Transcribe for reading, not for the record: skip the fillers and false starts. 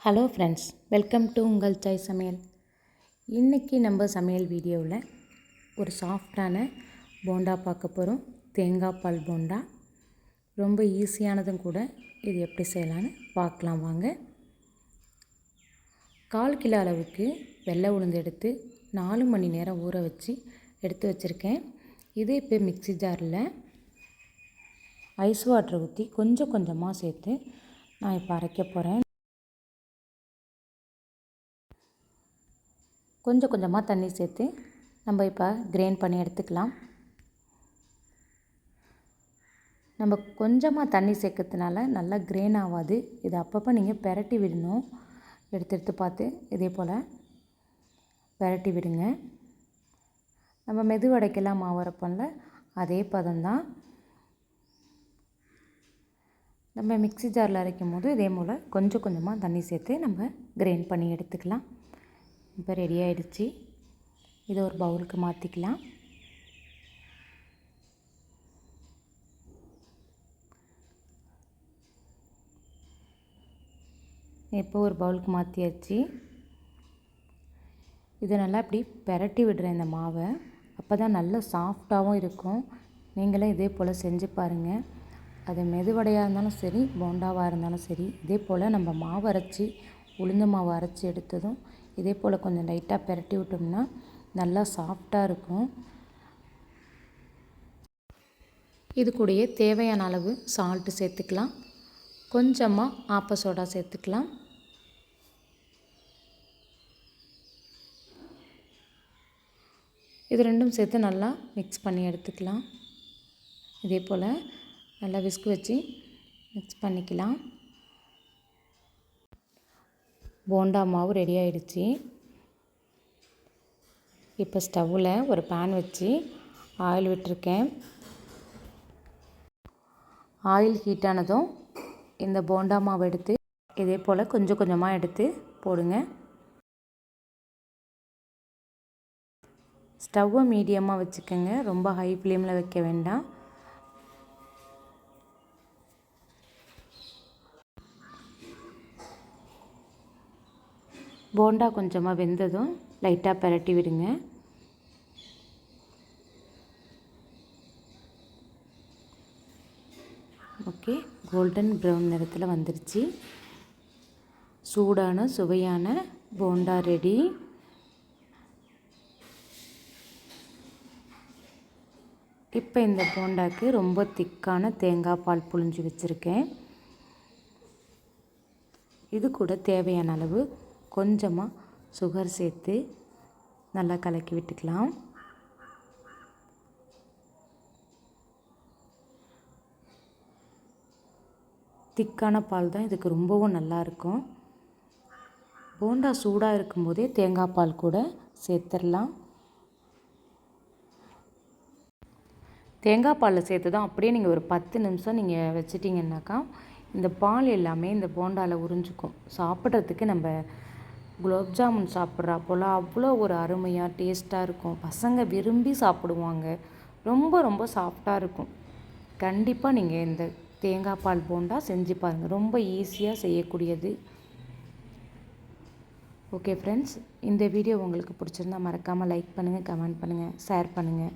Hello friends, welcome to உங்கள் சாய் சமையல். இன்றைக்கி நம்ம சமையல் வீடியோவில் ஒரு சாஃப்டான போண்டா பார்க்க போகிறோம். தேங்காய் பால் போண்டா ரொம்ப ஈஸியானதும் கூட. இது எப்படி செய்யலான்னு பார்க்கலாம் வாங்க. 1/4 கிலோ அளவுக்கு வெள்ளை உளுந்து எடுத்து 4 மணி நேரம் ஊற வச்சு எடுத்து வச்சுருக்கேன். இது இப்போ மிக்ஸி ஜாரில் ஐஸ் வாட்டர் ஊற்றி கொஞ்சம் கொஞ்சமாக சேர்த்து நான் இப்போ அரைக்க போகிறேன். கொஞ்சம் கொஞ்சமாக தண்ணி சேர்த்து நம்ம இப்போ கிரைண்ட் பண்ணி எடுத்துக்கலாம். நம்ம கொஞ்சமாக தண்ணி சேர்க்கறதுனால நல்லா கிரைன் ஆகாது. இது அப்பப்போ நீங்கள் பெரட்டி விடணும். எடுத்து பார்த்து இதே போல் பெரட்டி விடுங்க. நம்ம மெதுவடைக்கெல்லாம் மாவு அரைப்போம்ல, அதே பதம்தான். நம்ம மிக்ஸி ஜாரில் அரைக்கும் போது இதே போல் கொஞ்சம் கொஞ்சமாக தண்ணி சேர்த்து நம்ம கிரைண்ட் பண்ணி எடுத்துக்கலாம். இப்போ ரெடி ஆகிடுச்சு. இதை ஒரு பவுலுக்கு மாற்றிக்கலாம். இப்போ ஒரு பவுலுக்கு மாற்றியாச்சு. இதை நல்லா இப்படி பெரட்டி விடுறேன் இந்த மாவை. அப்போ தான் நல்லா சாஃப்டாகவும் இருக்கும். நீங்களும் இதே போல் செஞ்சு பாருங்கள். அது மெதுவடையாக இருந்தாலும் சரி, போண்டாவாக இருந்தாலும் சரி, இதே போல் நம்ம மாவு அரைச்சி உளுந்து மாவு அரைச்சி எடுத்ததும் இதே போல் கொஞ்சம் லைட்டாக பெரட்டி விட்டோம்னா நல்லா சாஃப்டாக இருக்கும். இது கூடயே தேவையான அளவு சால்ட்டு சேர்த்துக்கலாம். கொஞ்சமாக ஆப்ப சோடா சேர்த்துக்கலாம். இது ரெண்டும் சேர்த்து நல்லா மிக்ஸ் பண்ணி எடுத்துக்கலாம். இதே போல் நல்லா விஸ்க் வச்சு மிக்ஸ் பண்ணிக்கலாம். போண்டா மாவு ரெடி ஆகிடுச்சு. இப்போ ஸ்டவ்வில் ஒரு பேன் வச்சு ஆயில் விட்டுருக்கேன். ஆயில் ஹீட் ஆனதும் இந்த போண்டா மாவு எடுத்து இதே போல் கொஞ்சம் கொஞ்சமாக எடுத்து போடுங்க. ஸ்டவ்வை மீடியமாக வச்சுக்கோங்க. ரொம்ப ஹை ஃப்ளேமில் வைக்க வேண்டாம். போண்டா கொஞ்சமாக வெந்ததும் லைட்டாக பெரட்டி விடுங்க. ஓகே, கோல்டன் ப்ரௌன் நிறத்தில் வந்துருச்சு. சூடான சுவையான போண்டா ரெடி. இப்போ இந்த போண்டாக்கு ரொம்ப திக்கான தேங்காய் பால் புழிஞ்சு வச்சுருக்கேன். இது கூட தேவையான அளவு கொஞ்சமாக சுகர் சேர்த்து நல்லா கலக்கி விட்டுக்கலாம். திக்கான பால் தான் இதுக்கு ரொம்பவும் நல்லாயிருக்கும். போண்டா சூடாக இருக்கும்போதே தேங்காய் பால் கூட சேர்த்துடலாம். தேங்காய் பாலில் சேர்த்து தான் அப்படியே நீங்கள் ஒரு 10 நிமிஷம் நீங்கள் வச்சிட்டிங்கன்னாக்கா இந்த பால் எல்லாமே இந்த போண்டாவில் உறிஞ்சிக்கும். சாப்பிட்றதுக்கு நம்ம குலோப் ஜாமுன் சாப்பிட்றா போல் அவ்வளோ ஒரு அருமையாக டேஸ்ட்டாக இருக்கும். பசங்க விரும்பி சாப்பிடுவாங்க. ரொம்ப ரொம்ப சாஃப்டாக இருக்கும். கண்டிப்பாக நீங்கள் இந்த தேங்காய் பால் போண்டா செஞ்சு பாருங்கள். ரொம்ப ஈஸியாக செய்யக்கூடியது. ஓகே ஃப்ரெண்ட்ஸ், இந்த வீடியோ உங்களுக்கு பிடிச்சிருந்தால் மறக்காமல் லைக் பண்ணுங்கள், கமெண்ட் பண்ணுங்கள், ஷேர் பண்ணுங்கள்.